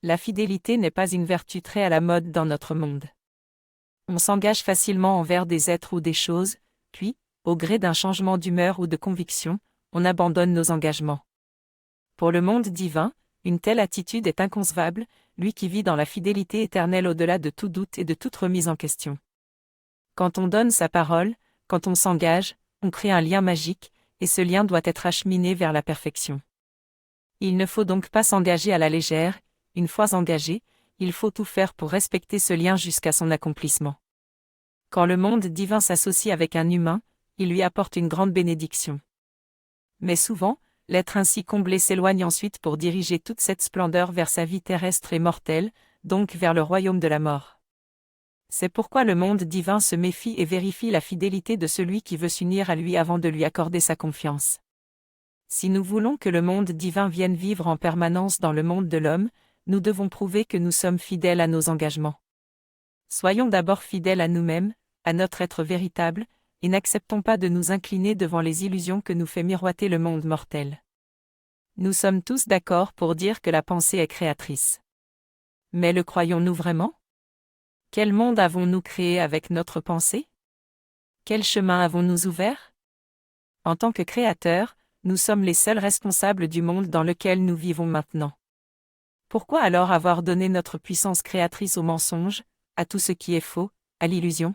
La fidélité n'est pas une vertu très à la mode dans notre monde. On s'engage facilement envers des êtres ou des choses, puis, au gré d'un changement d'humeur ou de conviction, on abandonne nos engagements. Pour le monde divin, une telle attitude est inconcevable, lui qui vit dans la fidélité éternelle au-delà de tout doute et de toute remise en question. Quand on donne sa parole, quand on s'engage, on crée un lien magique, et ce lien doit être acheminé vers la perfection. Il ne faut donc pas s'engager à la légère, une fois engagé, il faut tout faire pour respecter ce lien jusqu'à son accomplissement. Quand le monde divin s'associe avec un humain, il lui apporte une grande bénédiction. Mais souvent, l'être ainsi comblé s'éloigne ensuite pour diriger toute cette splendeur vers sa vie terrestre et mortelle, donc vers le royaume de la mort. C'est pourquoi le monde divin se méfie et vérifie la fidélité de celui qui veut s'unir à lui avant de lui accorder sa confiance. Si nous voulons que le monde divin vienne vivre en permanence dans le monde de l'homme, nous devons prouver que nous sommes fidèles à nos engagements. Soyons d'abord fidèles à nous-mêmes, à notre être véritable, et n'acceptons pas de nous incliner devant les illusions que nous fait miroiter le monde mortel. Nous sommes tous d'accord pour dire que la pensée est créatrice. Mais le croyons-nous vraiment ? Quel monde avons-nous créé avec notre pensée ? Quel chemin avons-nous ouvert ? En tant que créateurs, nous sommes les seuls responsables du monde dans lequel nous vivons maintenant. Pourquoi alors avoir donné notre puissance créatrice au mensonge, à tout ce qui est faux, à l'illusion ?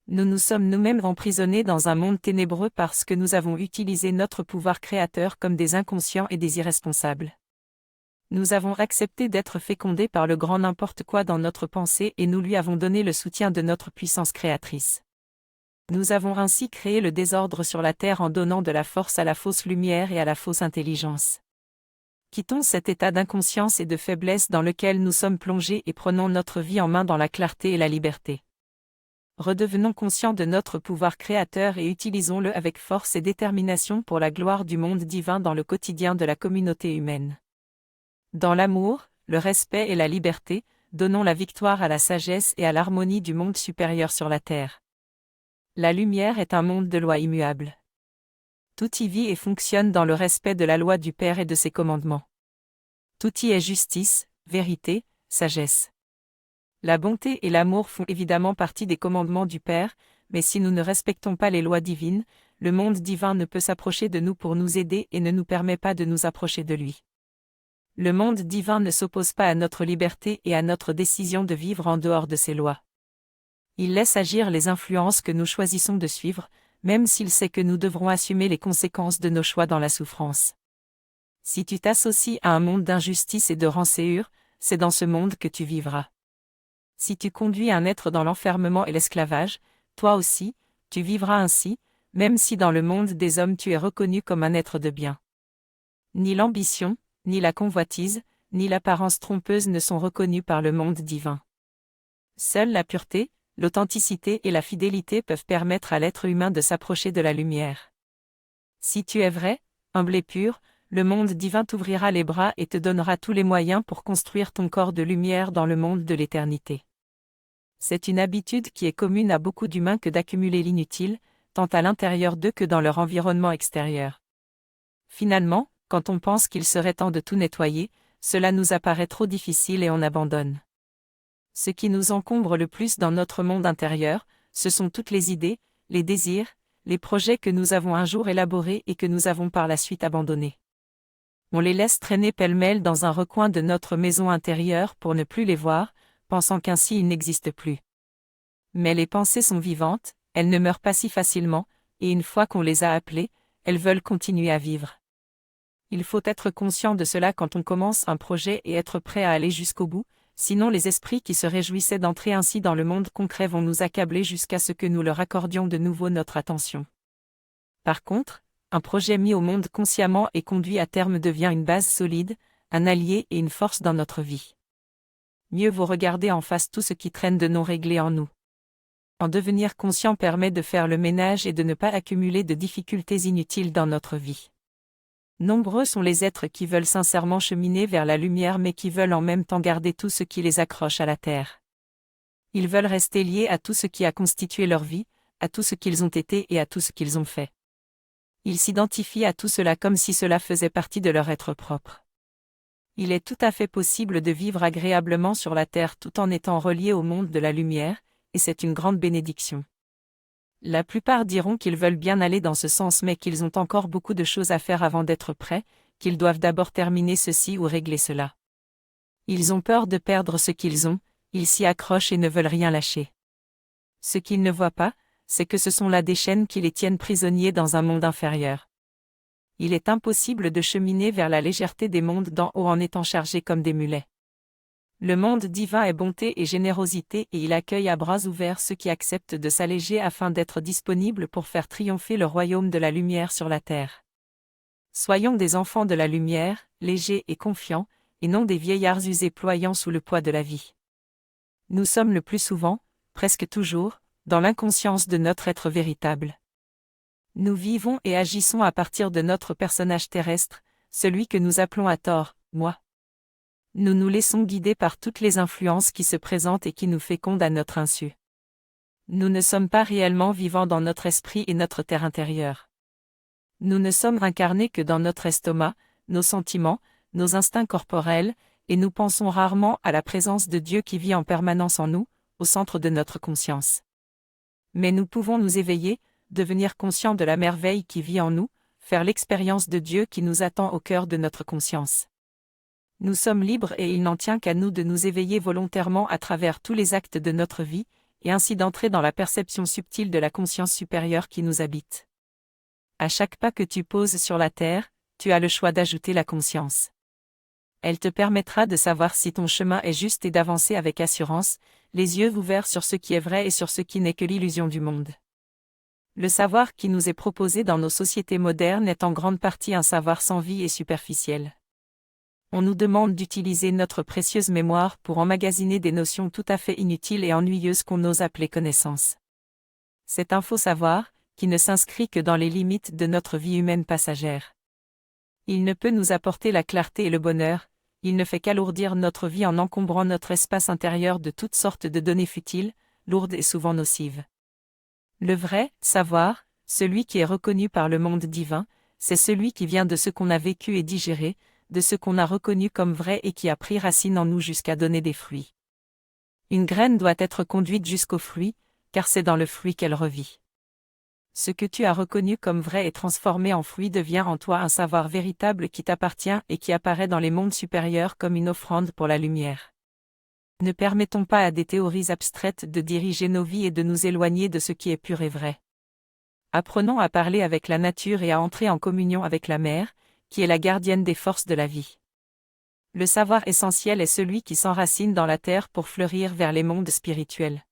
Nous nous sommes nous-mêmes emprisonnés dans un monde ténébreux parce que nous avons utilisé notre pouvoir créateur comme des inconscients et des irresponsables. Nous avons accepté d'être fécondés par le grand n'importe quoi dans notre pensée et nous lui avons donné le soutien de notre puissance créatrice. Nous avons ainsi créé le désordre sur la terre en donnant de la force à la fausse lumière et à la fausse intelligence. Quittons cet état d'inconscience et de faiblesse dans lequel nous sommes plongés et prenons notre vie en main dans la clarté et la liberté. Redevenons conscients de notre pouvoir créateur et utilisons-le avec force et détermination pour la gloire du monde divin dans le quotidien de la communauté humaine. Dans l'amour, le respect et la liberté, donnons la victoire à la sagesse et à l'harmonie du monde supérieur sur la terre. La lumière est un monde de lois immuables. Tout y vit et fonctionne dans le respect de la loi du Père et de ses commandements. Tout y est justice, vérité, sagesse. La bonté et l'amour font évidemment partie des commandements du Père, mais si nous ne respectons pas les lois divines, le monde divin ne peut s'approcher de nous pour nous aider et ne nous permet pas de nous approcher de lui. Le monde divin ne s'oppose pas à notre liberté et à notre décision de vivre en dehors de ses lois. Il laisse agir les influences que nous choisissons de suivre, même s'il sait que nous devrons assumer les conséquences de nos choix dans la souffrance. Si tu t'associes à un monde d'injustice et de rancœur, c'est dans ce monde que tu vivras. Si tu conduis un être dans l'enfermement et l'esclavage, toi aussi, tu vivras ainsi, même si dans le monde des hommes tu es reconnu comme un être de bien. Ni l'ambition, ni la convoitise, ni l'apparence trompeuse ne sont reconnus par le monde divin. Seule la pureté, l'authenticité et la fidélité peuvent permettre à l'être humain de s'approcher de la lumière. Si tu es vrai, humble et pur, le monde divin t'ouvrira les bras et te donnera tous les moyens pour construire ton corps de lumière dans le monde de l'éternité. C'est une habitude qui est commune à beaucoup d'humains que d'accumuler l'inutile, tant à l'intérieur d'eux que dans leur environnement extérieur. Finalement, quand on pense qu'il serait temps de tout nettoyer, cela nous apparaît trop difficile et on abandonne. Ce qui nous encombre le plus dans notre monde intérieur, ce sont toutes les idées, les désirs, les projets que nous avons un jour élaborés et que nous avons par la suite abandonnés. On les laisse traîner pêle-mêle dans un recoin de notre maison intérieure pour ne plus les voir, pensant qu'ainsi ils n'existent plus. Mais les pensées sont vivantes, elles ne meurent pas si facilement, et une fois qu'on les a appelées, elles veulent continuer à vivre. Il faut être conscient de cela quand on commence un projet et être prêt à aller jusqu'au bout, sinon les esprits qui se réjouissaient d'entrer ainsi dans le monde concret vont nous accabler jusqu'à ce que nous leur accordions de nouveau notre attention. Par contre, un projet mis au monde consciemment et conduit à terme devient une base solide, un allié et une force dans notre vie. Mieux vaut regarder en face tout ce qui traîne de non réglé en nous. En devenir conscient permet de faire le ménage et de ne pas accumuler de difficultés inutiles dans notre vie. Nombreux sont les êtres qui veulent sincèrement cheminer vers la lumière mais qui veulent en même temps garder tout ce qui les accroche à la terre. Ils veulent rester liés à tout ce qui a constitué leur vie, à tout ce qu'ils ont été et à tout ce qu'ils ont fait. Ils s'identifient à tout cela comme si cela faisait partie de leur être propre. Il est tout à fait possible de vivre agréablement sur la terre tout en étant relié au monde de la lumière, et c'est une grande bénédiction. La plupart diront qu'ils veulent bien aller dans ce sens mais qu'ils ont encore beaucoup de choses à faire avant d'être prêts, qu'ils doivent d'abord terminer ceci ou régler cela. Ils ont peur de perdre ce qu'ils ont, ils s'y accrochent et ne veulent rien lâcher. Ce qu'ils ne voient pas, c'est que ce sont là des chaînes qui les tiennent prisonniers dans un monde inférieur. Il est impossible de cheminer vers la légèreté des mondes d'en haut en étant chargés comme des mulets. Le monde divin est bonté et générosité et il accueille à bras ouverts ceux qui acceptent de s'alléger afin d'être disponibles pour faire triompher le royaume de la lumière sur la terre. Soyons des enfants de la lumière, légers et confiants, et non des vieillards usés ployant sous le poids de la vie. Nous sommes le plus souvent, presque toujours, dans l'inconscience de notre être véritable. Nous vivons et agissons à partir de notre personnage terrestre, celui que nous appelons à tort, moi. Nous nous laissons guider par toutes les influences qui se présentent et qui nous fécondent à notre insu. Nous ne sommes pas réellement vivants dans notre esprit et notre terre intérieure. Nous ne sommes incarnés que dans notre estomac, nos sentiments, nos instincts corporels, et nous pensons rarement à la présence de Dieu qui vit en permanence en nous, au centre de notre conscience. Mais nous pouvons nous éveiller, devenir conscients de la merveille qui vit en nous, faire l'expérience de Dieu qui nous attend au cœur de notre conscience. Nous sommes libres et il n'en tient qu'à nous de nous éveiller volontairement à travers tous les actes de notre vie, et ainsi d'entrer dans la perception subtile de la conscience supérieure qui nous habite. À chaque pas que tu poses sur la terre, tu as le choix d'ajouter la conscience. Elle te permettra de savoir si ton chemin est juste et d'avancer avec assurance, les yeux ouverts sur ce qui est vrai et sur ce qui n'est que l'illusion du monde. Le savoir qui nous est proposé dans nos sociétés modernes est en grande partie un savoir sans vie et superficiel. On nous demande d'utiliser notre précieuse mémoire pour emmagasiner des notions tout à fait inutiles et ennuyeuses qu'on ose appeler connaissances. C'est un faux savoir, qui ne s'inscrit que dans les limites de notre vie humaine passagère. Il ne peut nous apporter la clarté et le bonheur, il ne fait qu'alourdir notre vie en encombrant notre espace intérieur de toutes sortes de données futiles, lourdes et souvent nocives. Le vrai savoir, celui qui est reconnu par le monde divin, c'est celui qui vient de ce qu'on a vécu et digéré, de ce qu'on a reconnu comme vrai et qui a pris racine en nous jusqu'à donner des fruits. Une graine doit être conduite jusqu'au fruit, car c'est dans le fruit qu'elle revit. Ce que tu as reconnu comme vrai et transformé en fruit devient en toi un savoir véritable qui t'appartient et qui apparaît dans les mondes supérieurs comme une offrande pour la lumière. Ne permettons pas à des théories abstraites de diriger nos vies et de nous éloigner de ce qui est pur et vrai. Apprenons à parler avec la nature et à entrer en communion avec la mère, qui est la gardienne des forces de la vie. Le savoir essentiel est celui qui s'enracine dans la terre pour fleurir vers les mondes spirituels.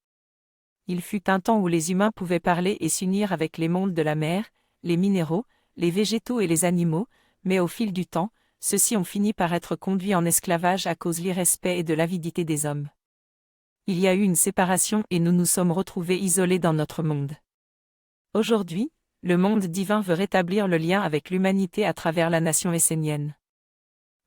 Il fut un temps où les humains pouvaient parler et s'unir avec les mondes de la mer, les minéraux, les végétaux et les animaux, mais au fil du temps, ceux-ci ont fini par être conduits en esclavage à cause de l'irrespect et de l'avidité des hommes. Il y a eu une séparation et nous nous sommes retrouvés isolés dans notre monde. Aujourd'hui, le monde divin veut rétablir le lien avec l'humanité à travers la nation essénienne.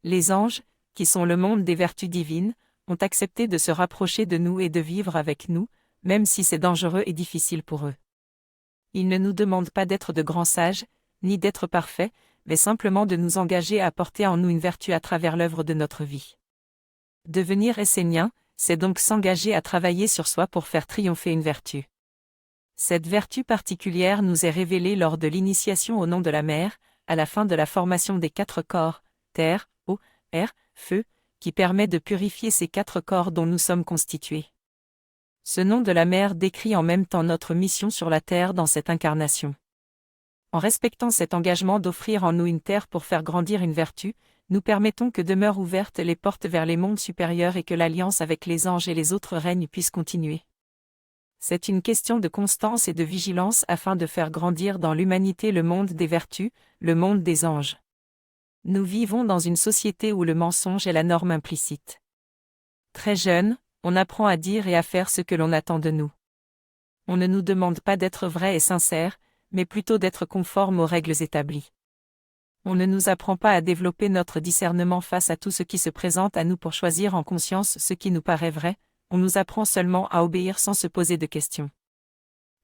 Les anges, qui sont le monde des vertus divines, ont accepté de se rapprocher de nous et de vivre avec nous, même si c'est dangereux et difficile pour eux. Ils ne nous demandent pas d'être de grands sages, ni d'être parfaits, mais simplement de nous engager à porter en nous une vertu à travers l'œuvre de notre vie. Devenir essénien, c'est donc s'engager à travailler sur soi pour faire triompher une vertu. Cette vertu particulière nous est révélée lors de l'initiation au nom de la mère, à la fin de la formation des 4 corps, terre, eau, air, feu, qui permet de purifier ces 4 corps dont nous sommes constitués. Ce nom de la mère décrit en même temps notre mission sur la terre dans cette incarnation. En respectant cet engagement d'offrir en nous une terre pour faire grandir une vertu, nous permettons que demeurent ouvertes les portes vers les mondes supérieurs et que l'alliance avec les anges et les autres règnes puisse continuer. C'est une question de constance et de vigilance afin de faire grandir dans l'humanité le monde des vertus, le monde des anges. Nous vivons dans une société où le mensonge est la norme implicite. Très jeune, on apprend à dire et à faire ce que l'on attend de nous. On ne nous demande pas d'être vrai et sincère, mais plutôt d'être conforme aux règles établies. On ne nous apprend pas à développer notre discernement face à tout ce qui se présente à nous pour choisir en conscience ce qui nous paraît vrai, on nous apprend seulement à obéir sans se poser de questions.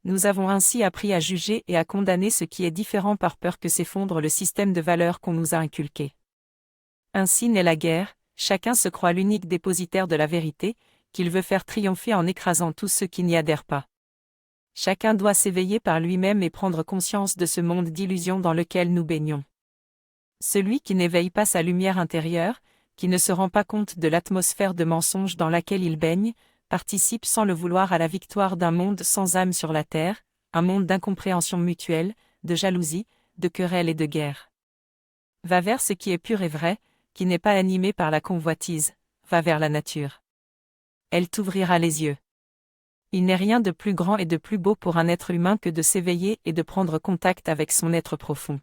Nous avons ainsi appris à juger et à condamner ce qui est différent par peur que s'effondre le système de valeurs qu'on nous a inculqué. Ainsi naît la guerre, chacun se croit l'unique dépositaire de la vérité, qu'il veut faire triompher en écrasant tous ceux qui n'y adhèrent pas. Chacun doit s'éveiller par lui-même et prendre conscience de ce monde d'illusions dans lequel nous baignons. Celui qui n'éveille pas sa lumière intérieure, qui ne se rend pas compte de l'atmosphère de mensonges dans laquelle il baigne, participe sans le vouloir à la victoire d'un monde sans âme sur la terre, un monde d'incompréhension mutuelle, de jalousie, de querelles et de guerre. Va vers ce qui est pur et vrai, qui n'est pas animé par la convoitise, va vers la nature. Elle t'ouvrira les yeux. Il n'est rien de plus grand et de plus beau pour un être humain que de s'éveiller et de prendre contact avec son être profond.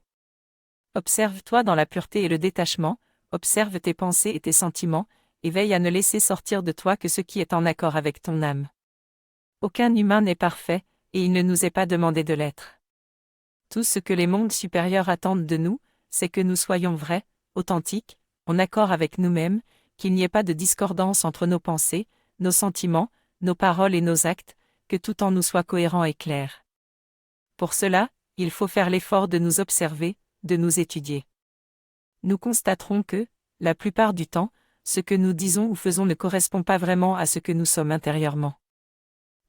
Observe-toi dans la pureté et le détachement, observe tes pensées et tes sentiments, et veille à ne laisser sortir de toi que ce qui est en accord avec ton âme. Aucun humain n'est parfait, et il ne nous est pas demandé de l'être. Tout ce que les mondes supérieurs attendent de nous, c'est que nous soyons vrais, authentiques, en accord avec nous-mêmes, qu'il n'y ait pas de discordance entre nos pensées, nos sentiments, nos paroles et nos actes, que tout en nous soit cohérent et clair. Pour cela, il faut faire l'effort de nous observer, de nous étudier. Nous constaterons que, la plupart du temps, ce que nous disons ou faisons ne correspond pas vraiment à ce que nous sommes intérieurement.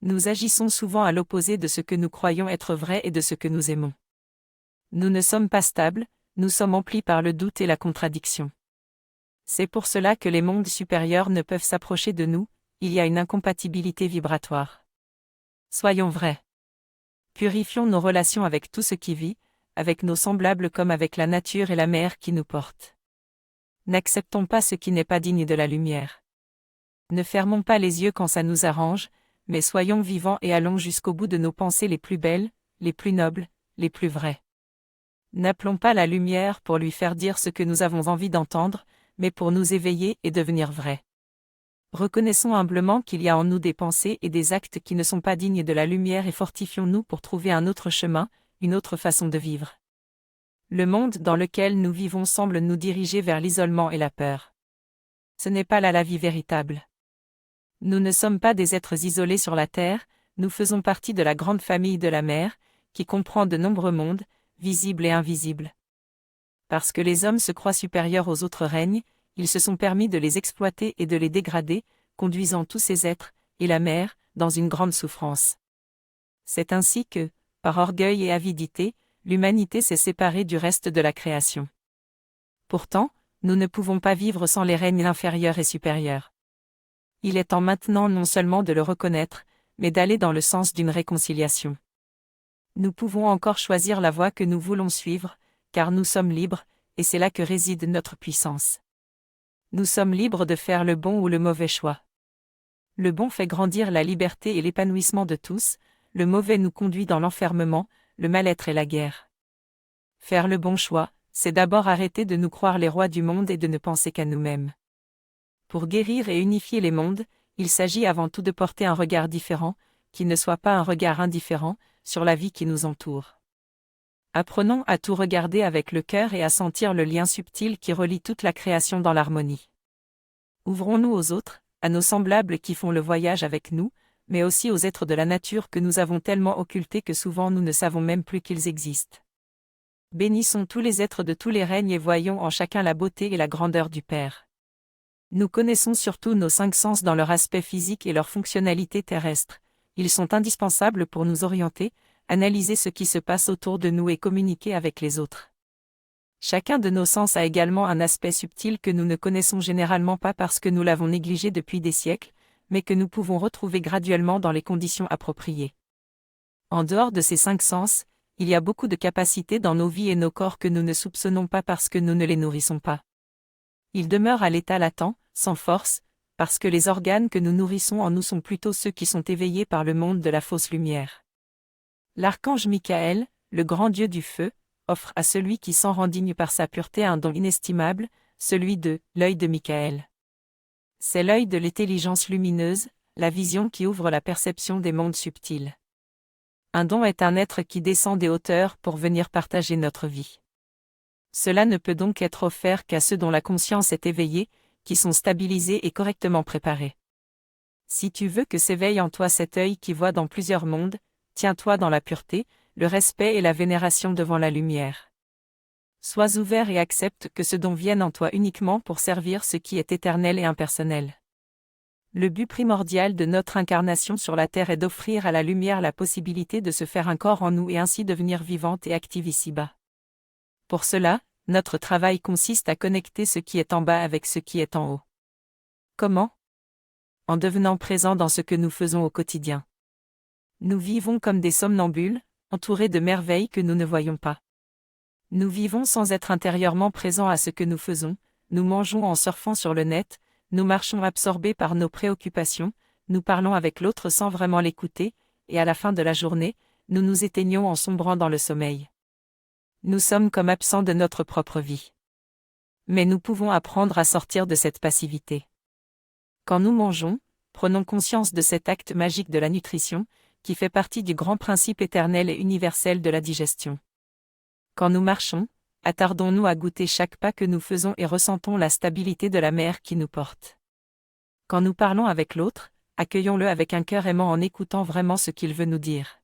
Nous agissons souvent à l'opposé de ce que nous croyons être vrai et de ce que nous aimons. Nous ne sommes pas stables, nous sommes emplis par le doute et la contradiction. C'est pour cela que les mondes supérieurs ne peuvent s'approcher de nous, il y a une incompatibilité vibratoire. Soyons vrais. Purifions nos relations avec tout ce qui vit, avec nos semblables comme avec la nature et la mer qui nous portent. N'acceptons pas ce qui n'est pas digne de la lumière. Ne fermons pas les yeux quand ça nous arrange, mais soyons vivants et allons jusqu'au bout de nos pensées les plus belles, les plus nobles, les plus vraies. N'appelons pas la lumière pour lui faire dire ce que nous avons envie d'entendre, mais pour nous éveiller et devenir vrais. Reconnaissons humblement qu'il y a en nous des pensées et des actes qui ne sont pas dignes de la lumière et fortifions-nous pour trouver un autre chemin, une autre façon de vivre. Le monde dans lequel nous vivons semble nous diriger vers l'isolement et la peur. Ce n'est pas là la vie véritable. Nous ne sommes pas des êtres isolés sur la terre, nous faisons partie de la grande famille de la mer, qui comprend de nombreux mondes, visibles et invisibles. Parce que les hommes se croient supérieurs aux autres règnes, ils se sont permis de les exploiter et de les dégrader, conduisant tous ces êtres, et la mer, dans une grande souffrance. C'est ainsi que, par orgueil et avidité, l'humanité s'est séparée du reste de la création. Pourtant, nous ne pouvons pas vivre sans les règnes inférieurs et supérieurs. Il est temps maintenant non seulement de le reconnaître, mais d'aller dans le sens d'une réconciliation. Nous pouvons encore choisir la voie que nous voulons suivre, car nous sommes libres, et c'est là que réside notre puissance. Nous sommes libres de faire le bon ou le mauvais choix. Le bon fait grandir la liberté et l'épanouissement de tous, le mauvais nous conduit dans l'enfermement, le mal-être et la guerre. Faire le bon choix, c'est d'abord arrêter de nous croire les rois du monde et de ne penser qu'à nous-mêmes. Pour guérir et unifier les mondes, il s'agit avant tout de porter un regard différent, qui ne soit pas un regard indifférent, sur la vie qui nous entoure. Apprenons à tout regarder avec le cœur et à sentir le lien subtil qui relie toute la création dans l'harmonie. Ouvrons-nous aux autres, à nos semblables qui font le voyage avec nous, mais aussi aux êtres de la nature que nous avons tellement occultés que souvent nous ne savons même plus qu'ils existent. Bénissons tous les êtres de tous les règnes et voyons en chacun la beauté et la grandeur du Père. Nous connaissons surtout nos 5 sens dans leur aspect physique et leur fonctionnalité terrestre. Ils sont indispensables pour nous orienter, analyser ce qui se passe autour de nous et communiquer avec les autres. Chacun de nos sens a également un aspect subtil que nous ne connaissons généralement pas parce que nous l'avons négligé depuis des siècles, mais que nous pouvons retrouver graduellement dans les conditions appropriées. En dehors de ces 5 sens, il y a beaucoup de capacités dans nos vies et nos corps que nous ne soupçonnons pas parce que nous ne les nourrissons pas. Ils demeurent à l'état latent, sans force, parce que les organes que nous nourrissons en nous sont plutôt ceux qui sont éveillés par le monde de la fausse lumière. L'archange Michael, le grand dieu du feu, offre à celui qui s'en rend digne par sa pureté un don inestimable, celui de l'œil de Michael. C'est l'œil de l'intelligence lumineuse, la vision qui ouvre la perception des mondes subtils. Un don est un être qui descend des hauteurs pour venir partager notre vie. Cela ne peut donc être offert qu'à ceux dont la conscience est éveillée, qui sont stabilisés et correctement préparés. Si tu veux que s'éveille en toi cet œil qui voit dans plusieurs mondes, tiens-toi dans la pureté, le respect et la vénération devant la lumière. Sois ouvert et accepte que ce don vienne en toi uniquement pour servir ce qui est éternel et impersonnel. Le but primordial de notre incarnation sur la terre est d'offrir à la lumière la possibilité de se faire un corps en nous et ainsi devenir vivante et active ici-bas. Pour cela, notre travail consiste à connecter ce qui est en bas avec ce qui est en haut. Comment ? En devenant présent dans ce que nous faisons au quotidien. Nous vivons comme des somnambules, entourés de merveilles que nous ne voyons pas. Nous vivons sans être intérieurement présents à ce que nous faisons, nous mangeons en surfant sur le net, nous marchons absorbés par nos préoccupations, nous parlons avec l'autre sans vraiment l'écouter, et à la fin de la journée, nous nous éteignons en sombrant dans le sommeil. Nous sommes comme absents de notre propre vie. Mais nous pouvons apprendre à sortir de cette passivité. Quand nous mangeons, prenons conscience de cet acte magique de la nutrition, qui fait partie du grand principe éternel et universel de la digestion. Quand nous marchons, attardons-nous à goûter chaque pas que nous faisons et ressentons la stabilité de la mer qui nous porte. Quand nous parlons avec l'autre, accueillons-le avec un cœur aimant en écoutant vraiment ce qu'il veut nous dire.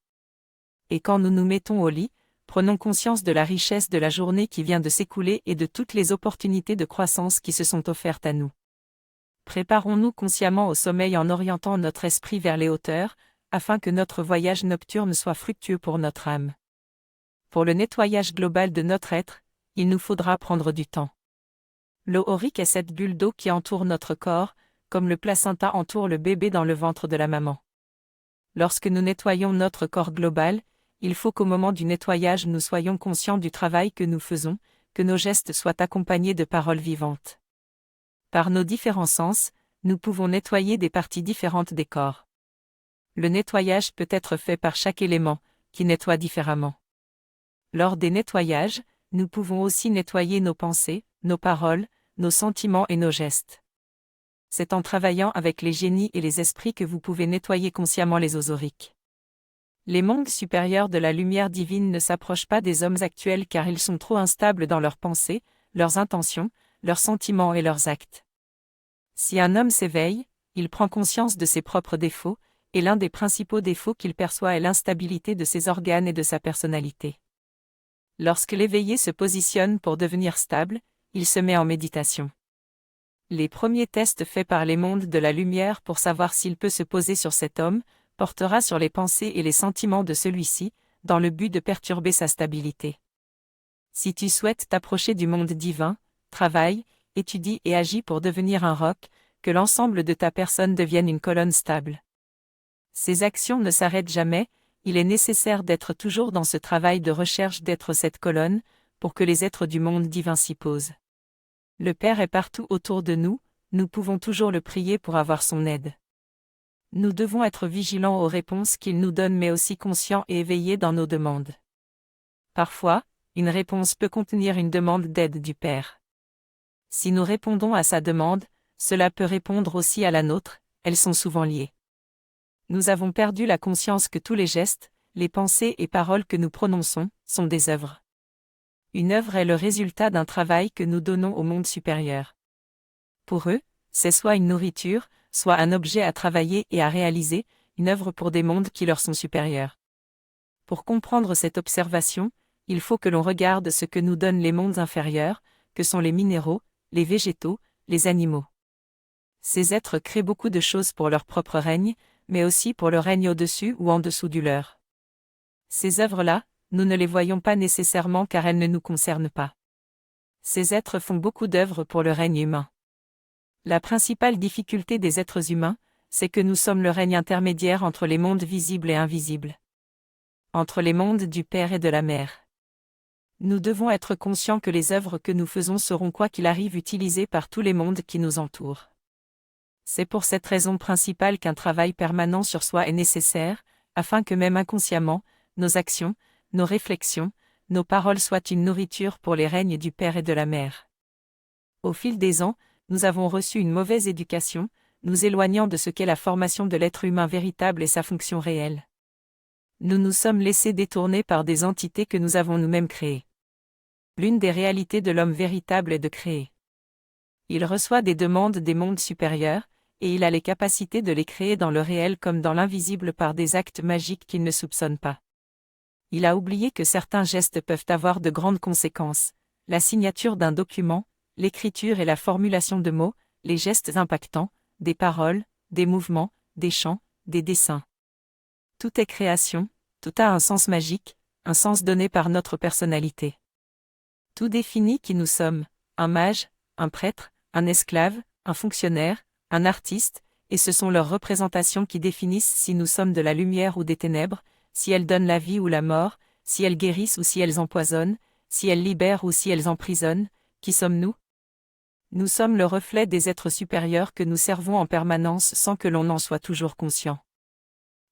Et quand nous nous mettons au lit, prenons conscience de la richesse de la journée qui vient de s'écouler et de toutes les opportunités de croissance qui se sont offertes à nous. Préparons-nous consciemment au sommeil en orientant notre esprit vers les hauteurs, afin que notre voyage nocturne soit fructueux pour notre âme. Pour le nettoyage global de notre être, il nous faudra prendre du temps. L'eau aurique est cette bulle d'eau qui entoure notre corps, comme le placenta entoure le bébé dans le ventre de la maman. Lorsque nous nettoyons notre corps global, il faut qu'au moment du nettoyage nous soyons conscients du travail que nous faisons, que nos gestes soient accompagnés de paroles vivantes. Par nos différents sens, nous pouvons nettoyer des parties différentes des corps. Le nettoyage peut être fait par chaque élément, qui nettoie différemment. Lors des nettoyages, nous pouvons aussi nettoyer nos pensées, nos paroles, nos sentiments et nos gestes. C'est en travaillant avec les génies et les esprits que vous pouvez nettoyer consciemment les eaux auriques. Les mondes supérieurs de la lumière divine ne s'approchent pas des hommes actuels car ils sont trop instables dans leurs pensées, leurs intentions, leurs sentiments et leurs actes. Si un homme s'éveille, il prend conscience de ses propres défauts, et l'un des principaux défauts qu'il perçoit est l'instabilité de ses organes et de sa personnalité. Lorsque l'éveillé se positionne pour devenir stable, il se met en méditation. Les premiers tests faits par les mondes de la lumière pour savoir s'il peut se poser sur cet homme, portera sur les pensées et les sentiments de celui-ci, dans le but de perturber sa stabilité. Si tu souhaites t'approcher du monde divin, travaille, étudie et agis pour devenir un roc, que l'ensemble de ta personne devienne une colonne stable. Ces actions ne s'arrêtent jamais, il est nécessaire d'être toujours dans ce travail de recherche d'être cette colonne, pour que les êtres du monde divin s'y posent. Le Père est partout autour de nous, nous pouvons toujours le prier pour avoir son aide. Nous devons être vigilants aux réponses qu'il nous donne mais aussi conscients et éveillés dans nos demandes. Parfois, une réponse peut contenir une demande d'aide du Père. Si nous répondons à sa demande, cela peut répondre aussi à la nôtre, elles sont souvent liées. Nous avons perdu la conscience que tous les gestes, les pensées et paroles que nous prononçons, sont des œuvres. Une œuvre est le résultat d'un travail que nous donnons au monde supérieur. Pour eux, c'est soit une nourriture, soit un objet à travailler et à réaliser, une œuvre pour des mondes qui leur sont supérieurs. Pour comprendre cette observation, il faut que l'on regarde ce que nous donnent les mondes inférieurs, que sont les minéraux, les végétaux, les animaux. Ces êtres créent beaucoup de choses pour leur propre règne, mais aussi pour le règne au-dessus ou en dessous du leur. Ces œuvres-là, nous ne les voyons pas nécessairement car elles ne nous concernent pas. Ces êtres font beaucoup d'œuvres pour le règne humain. La principale difficulté des êtres humains, c'est que nous sommes le règne intermédiaire entre les mondes visibles et invisibles. Entre les mondes du Père et de la Mère. Nous devons être conscients que les œuvres que nous faisons seront quoi qu'il arrive utilisées par tous les mondes qui nous entourent. C'est pour cette raison principale qu'un travail permanent sur soi est nécessaire, afin que même inconsciemment, nos actions, nos réflexions, nos paroles soient une nourriture pour les règnes du Père et de la Mère. Au fil des ans, nous avons reçu une mauvaise éducation, nous éloignant de ce qu'est la formation de l'être humain véritable et sa fonction réelle. Nous nous sommes laissés détourner par des entités que nous avons nous-mêmes créées. L'une des réalités de l'homme véritable est de créer. Il reçoit des demandes des mondes supérieurs, et il a les capacités de les créer dans le réel comme dans l'invisible par des actes magiques qu'il ne soupçonne pas. Il a oublié que certains gestes peuvent avoir de grandes conséquences. la signature d'un document, l'écriture et la formulation de mots, les gestes impactants, des paroles, des mouvements, des chants, des dessins. Tout est création, tout a un sens magique, un sens donné par notre personnalité. Tout définit qui nous sommes, un mage, un prêtre, un esclave, un fonctionnaire, un artiste, et ce sont leurs représentations qui définissent si nous sommes de la lumière ou des ténèbres, si elles donnent la vie ou la mort, si elles guérissent ou si elles empoisonnent, si elles libèrent ou si elles emprisonnent. Qui sommes-nous? Nous sommes le reflet des êtres supérieurs que nous servons en permanence sans que l'on en soit toujours conscient.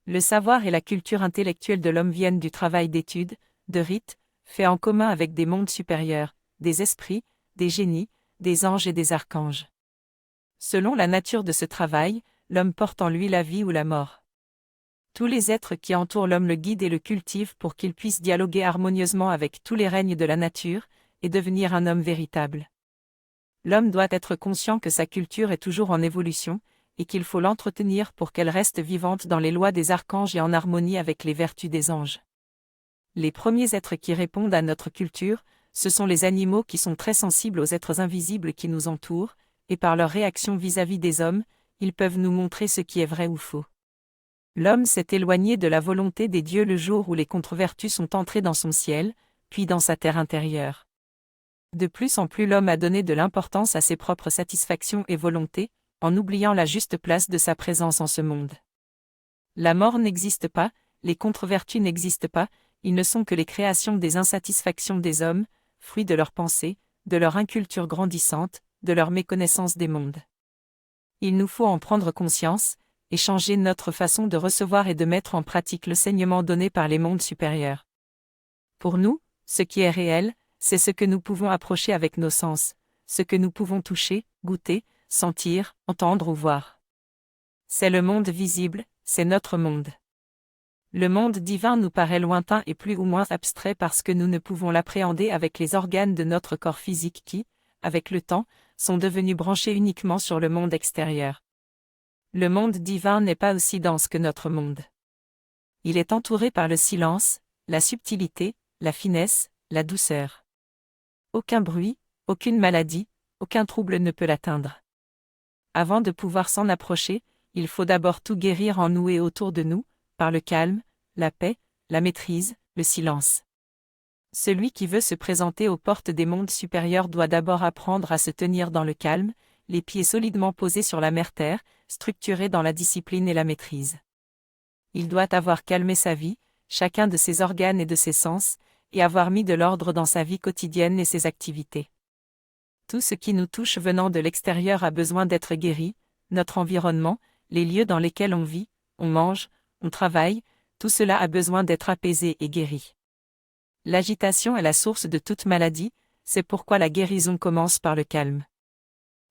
Le savoir et la culture intellectuelle de l'homme viennent du travail d'études, de rites, faits en commun avec des mondes supérieurs, des esprits, des génies, des anges et des archanges. Selon la nature de ce travail, l'homme porte en lui la vie ou la mort. Tous les êtres qui entourent l'homme le guident et le cultivent pour qu'il puisse dialoguer harmonieusement avec tous les règnes de la nature, et devenir un homme véritable. L'homme doit être conscient que sa culture est toujours en évolution, et qu'il faut l'entretenir pour qu'elle reste vivante dans les lois des archanges et en harmonie avec les vertus des anges. Les premiers êtres qui répondent à notre culture, ce sont les animaux qui sont très sensibles aux êtres invisibles qui nous entourent, et par leur réaction vis-à-vis des hommes, ils peuvent nous montrer ce qui est vrai ou faux. L'homme s'est éloigné de la volonté des dieux le jour où les contre-vertus sont entrées dans son ciel, puis dans sa terre intérieure. De plus en plus l'homme a donné de l'importance à ses propres satisfactions et volontés, en oubliant la juste place de sa présence en ce monde. La mort n'existe pas, les contre-vertus n'existent pas, ils ne sont que les créations des insatisfactions des hommes, fruits de leurs pensées, de leur inculture grandissante, de leur méconnaissance des mondes. Il nous faut en prendre conscience, et changer notre façon de recevoir et de mettre en pratique l'enseignement donné par les mondes supérieurs. Pour nous, ce qui est réel, c'est ce que nous pouvons approcher avec nos sens, ce que nous pouvons toucher, goûter, sentir, entendre ou voir. C'est le monde visible, c'est notre monde. Le monde divin nous paraît lointain et plus ou moins abstrait parce que nous ne pouvons l'appréhender avec les organes de notre corps physique qui, avec le temps, sont devenus branchés uniquement sur le monde extérieur. Le monde divin n'est pas aussi dense que notre monde. Il est entouré par le silence, la subtilité, la finesse, la douceur. Aucun bruit, aucune maladie, aucun trouble ne peut l'atteindre. Avant de pouvoir s'en approcher, il faut d'abord tout guérir en nous et autour de nous, par le calme, la paix, la maîtrise, le silence. Celui qui veut se présenter aux portes des mondes supérieurs doit d'abord apprendre à se tenir dans le calme, les pieds solidement posés sur la mère-terre, structuré dans la discipline et la maîtrise. Il doit avoir calmé sa vie, chacun de ses organes et de ses sens, et avoir mis de l'ordre dans sa vie quotidienne et ses activités. Tout ce qui nous touche venant de l'extérieur a besoin d'être guéri, notre environnement, les lieux dans lesquels on vit, on mange, on travaille, tout cela a besoin d'être apaisé et guéri. L'agitation est la source de toute maladie, c'est pourquoi la guérison commence par le calme.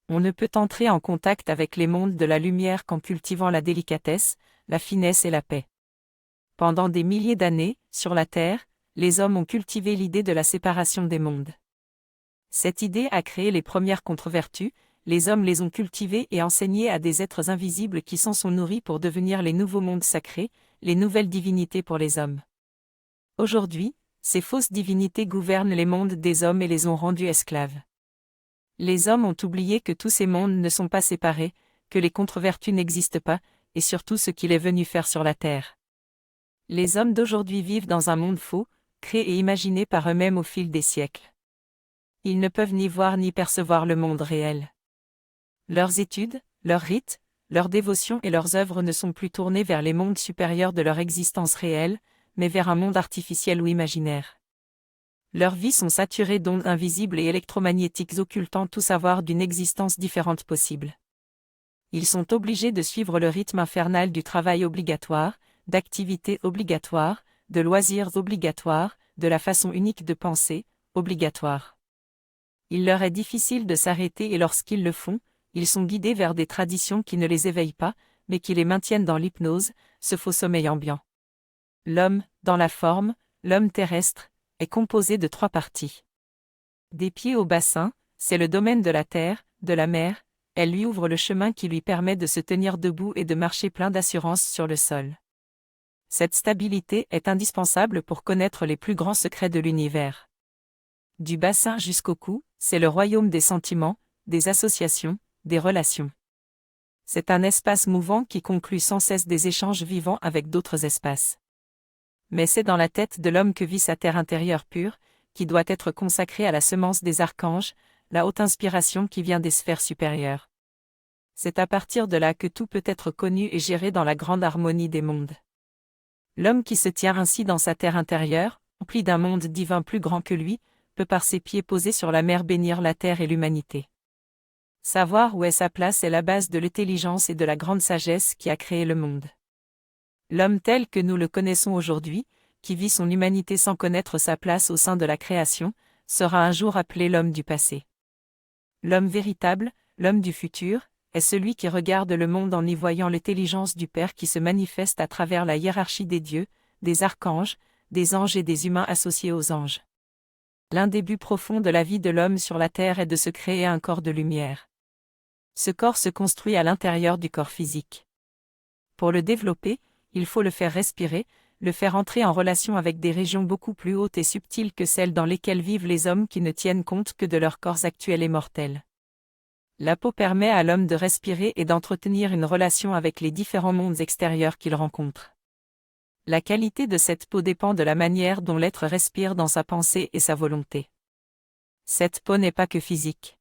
On ne peut entrer en contact avec les mondes de la lumière qu'en cultivant la délicatesse, la finesse et la paix. Pendant des milliers d'années, sur la Terre, les hommes ont cultivé l'idée de la séparation des mondes. Cette idée a créé les premières contre-vertus, les hommes les ont cultivées et enseignées à des êtres invisibles qui s'en sont nourris pour devenir les nouveaux mondes sacrés, les nouvelles divinités pour les hommes. Aujourd'hui, ces fausses divinités gouvernent les mondes des hommes et les ont rendus esclaves. Les hommes ont oublié que tous ces mondes ne sont pas séparés, que les contre-vertus n'existent pas, et surtout ce qu'il est venu faire sur la terre. Les hommes d'aujourd'hui vivent dans un monde faux, créé et imaginé par eux-mêmes au fil des siècles. Ils ne peuvent ni voir ni percevoir le monde réel. Leurs études, leurs rites, leurs dévotions et leurs œuvres ne sont plus tournées vers les mondes supérieurs de leur existence réelle, mais vers un monde artificiel ou imaginaire. Leurs vies sont saturées d'ondes invisibles et électromagnétiques occultant tout savoir d'une existence différente possible. Ils sont obligés de suivre le rythme infernal du travail obligatoire, d'activités obligatoires, de loisirs obligatoires, de la façon unique de penser, obligatoire. Il leur est difficile de s'arrêter et lorsqu'ils le font, ils sont guidés vers des traditions qui ne les éveillent pas, mais qui les maintiennent dans l'hypnose, ce faux sommeil ambiant. L'homme, dans la forme, l'homme terrestre, est composé de 3 parties. Des pieds au bassin, c'est le domaine de la terre, de la mer, elle lui ouvre le chemin qui lui permet de se tenir debout et de marcher plein d'assurance sur le sol. Cette stabilité est indispensable pour connaître les plus grands secrets de l'univers. Du bassin jusqu'au cou, c'est le royaume des sentiments, des associations, des relations. C'est un espace mouvant qui conclut sans cesse des échanges vivants avec d'autres espaces. Mais c'est dans la tête de l'homme que vit sa terre intérieure pure, qui doit être consacrée à la semence des archanges, la haute inspiration qui vient des sphères supérieures. C'est à partir de là que tout peut être connu et géré dans la grande harmonie des mondes. L'homme qui se tient ainsi dans sa terre intérieure, empli d'un monde divin plus grand que lui, peut par ses pieds posés sur la mer bénir la terre et l'humanité. Savoir où est sa place est la base de l'intelligence et de la grande sagesse qui a créé le monde. L'homme tel que nous le connaissons aujourd'hui, qui vit son humanité sans connaître sa place au sein de la création, sera un jour appelé l'homme du passé. L'homme véritable, l'homme du futur, est celui qui regarde le monde en y voyant l'intelligence du Père qui se manifeste à travers la hiérarchie des dieux, des archanges, des anges et des humains associés aux anges. L'un des buts profonds de la vie de l'homme sur la terre est de se créer un corps de lumière. Ce corps se construit à l'intérieur du corps physique. Pour le développer, il faut le faire respirer, le faire entrer en relation avec des régions beaucoup plus hautes et subtiles que celles dans lesquelles vivent les hommes qui ne tiennent compte que de leurs corps actuels et mortels. La peau permet à l'homme de respirer et d'entretenir une relation avec les différents mondes extérieurs qu'il rencontre. La qualité de cette peau dépend de la manière dont l'être respire dans sa pensée et sa volonté. Cette peau n'est pas que physique.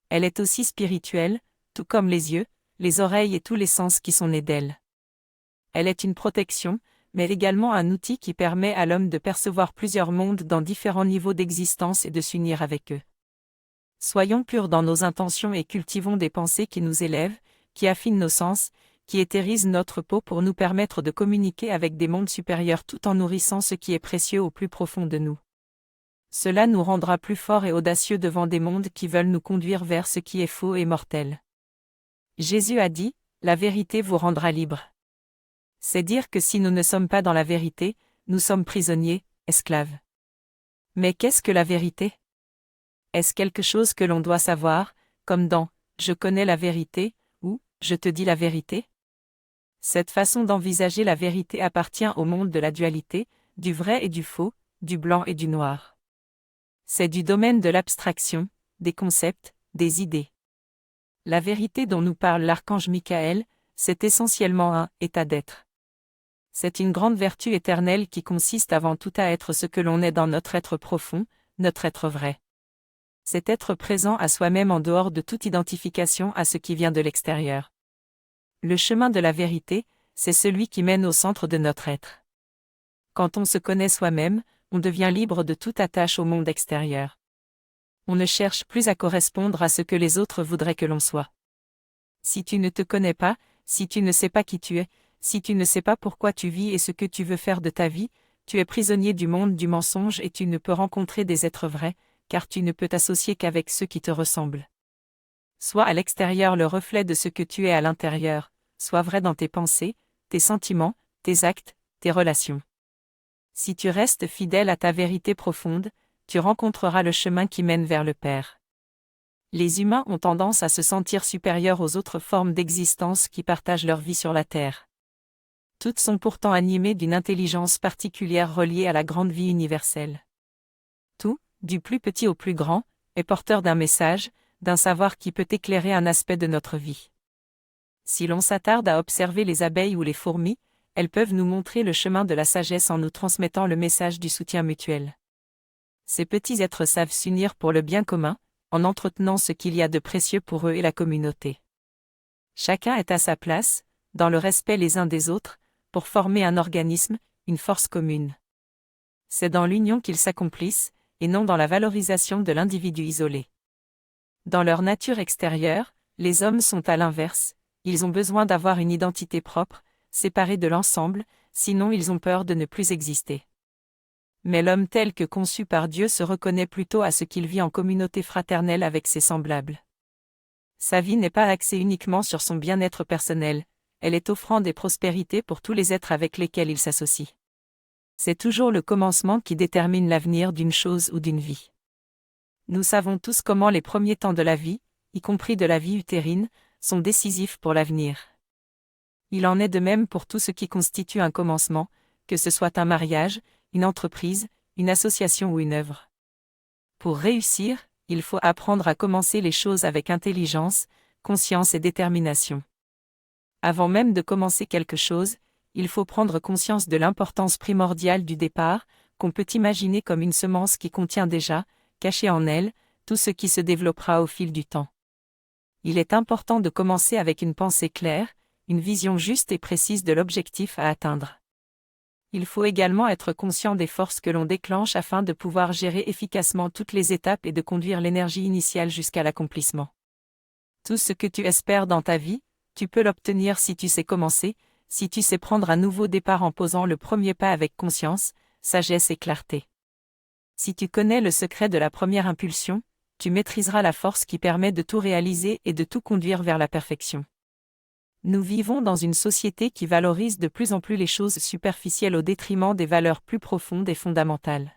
Elle est aussi spirituelle, tout comme les yeux, les oreilles et tous les sens qui sont nés d'elle. Elle est une protection, mais également un outil qui permet à l'homme de percevoir plusieurs mondes dans différents niveaux d'existence et de s'unir avec eux. Soyons purs dans nos intentions et cultivons des pensées qui nous élèvent, qui affinent nos sens, qui éthérisent notre peau pour nous permettre de communiquer avec des mondes supérieurs tout en nourrissant ce qui est précieux au plus profond de nous. Cela nous rendra plus forts et audacieux devant des mondes qui veulent nous conduire vers ce qui est faux et mortel. Jésus a dit, « La vérité vous rendra libre ». C'est dire que si nous ne sommes pas dans la vérité, nous sommes prisonniers, esclaves. Mais qu'est-ce que la vérité ? Est-ce quelque chose que l'on doit savoir, comme dans « Je connais la vérité » ou « Je te dis la vérité » ? Cette façon d'envisager la vérité appartient au monde de la dualité, du vrai et du faux, du blanc et du noir. C'est du domaine de l'abstraction, des concepts, des idées. La vérité dont nous parle l'archange Michael, c'est essentiellement un état d'être. C'est une grande vertu éternelle qui consiste avant tout à être ce que l'on est dans notre être profond, notre être vrai. C'est être présent à soi-même en dehors de toute identification à ce qui vient de l'extérieur. Le chemin de la vérité, c'est celui qui mène au centre de notre être. Quand on se connaît soi-même, on devient libre de toute attache au monde extérieur. On ne cherche plus à correspondre à ce que les autres voudraient que l'on soit. Si tu ne te connais pas, si tu ne sais pas qui tu es, si tu ne sais pas pourquoi tu vis et ce que tu veux faire de ta vie, tu es prisonnier du monde du mensonge et tu ne peux rencontrer des êtres vrais, car tu ne peux t'associer qu'avec ceux qui te ressemblent. Sois à l'extérieur le reflet de ce que tu es à l'intérieur, sois vrai dans tes pensées, tes sentiments, tes actes, tes relations. Si tu restes fidèle à ta vérité profonde, tu rencontreras le chemin qui mène vers le Père. Les humains ont tendance à se sentir supérieurs aux autres formes d'existence qui partagent leur vie sur la Terre. Toutes sont pourtant animées d'une intelligence particulière reliée à la grande vie universelle. Tout, du plus petit au plus grand, est porteur d'un message, d'un savoir qui peut éclairer un aspect de notre vie. Si l'on s'attarde à observer les abeilles ou les fourmis, elles peuvent nous montrer le chemin de la sagesse en nous transmettant le message du soutien mutuel. Ces petits êtres savent s'unir pour le bien commun, en entretenant ce qu'il y a de précieux pour eux et la communauté. Chacun est à sa place, dans le respect les uns des autres, pour former un organisme, une force commune. C'est dans l'union qu'ils s'accomplissent, et non dans la valorisation de l'individu isolé. Dans leur nature extérieure, les hommes sont à l'inverse, ils ont besoin d'avoir une identité propre, séparée de l'ensemble, sinon ils ont peur de ne plus exister. Mais l'homme tel que conçu par Dieu se reconnaît plutôt à ce qu'il vit en communauté fraternelle avec ses semblables. Sa vie n'est pas axée uniquement sur son bien-être personnel, elle est offrande et prospérité pour tous les êtres avec lesquels il s'associe. C'est toujours le commencement qui détermine l'avenir d'une chose ou d'une vie. Nous savons tous comment les premiers temps de la vie, y compris de la vie utérine, sont décisifs pour l'avenir. Il en est de même pour tout ce qui constitue un commencement, que ce soit un mariage, une entreprise, une association ou une œuvre. Pour réussir, il faut apprendre à commencer les choses avec intelligence, conscience et détermination. Avant même de commencer quelque chose, il faut prendre conscience de l'importance primordiale du départ, qu'on peut imaginer comme une semence qui contient déjà, caché en elle, tout ce qui se développera au fil du temps. Il est important de commencer avec une pensée claire, une vision juste et précise de l'objectif à atteindre. Il faut également être conscient des forces que l'on déclenche afin de pouvoir gérer efficacement toutes les étapes et de conduire l'énergie initiale jusqu'à l'accomplissement. Tout ce que tu espères dans ta vie, tu peux l'obtenir si tu sais commencer, si tu sais prendre un nouveau départ en posant le premier pas avec conscience, sagesse et clarté. Si tu connais le secret de la première impulsion, tu maîtriseras la force qui permet de tout réaliser et de tout conduire vers la perfection. Nous vivons dans une société qui valorise de plus en plus les choses superficielles au détriment des valeurs plus profondes et fondamentales.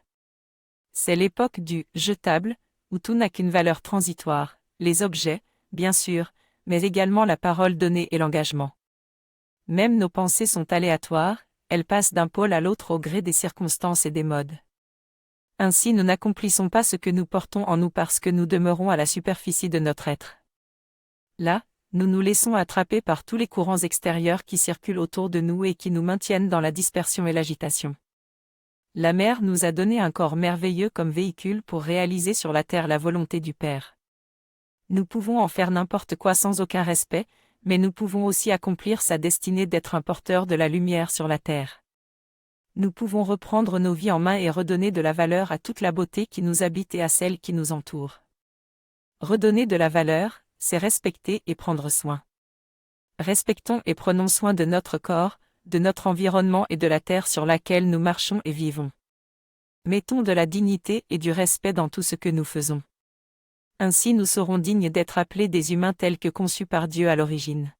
C'est l'époque du « jetable », où tout n'a qu'une valeur transitoire, les objets, bien sûr, mais également la parole donnée et l'engagement. Même nos pensées sont aléatoires, elles passent d'un pôle à l'autre au gré des circonstances et des modes. Ainsi nous n'accomplissons pas ce que nous portons en nous parce que nous demeurons à la superficie de notre être. Là, nous nous laissons attraper par tous les courants extérieurs qui circulent autour de nous et qui nous maintiennent dans la dispersion et l'agitation. La mère nous a donné un corps merveilleux comme véhicule pour réaliser sur la terre la volonté du Père. Nous pouvons en faire n'importe quoi sans aucun respect, mais nous pouvons aussi accomplir sa destinée d'être un porteur de la lumière sur la terre. Nous pouvons reprendre nos vies en main et redonner de la valeur à toute la beauté qui nous habite et à celle qui nous entoure. Redonner de la valeur, c'est respecter et prendre soin. Respectons et prenons soin de notre corps, de notre environnement et de la terre sur laquelle nous marchons et vivons. Mettons de la dignité et du respect dans tout ce que nous faisons. Ainsi nous serons dignes d'être appelés des humains tels que conçus par Dieu à l'origine.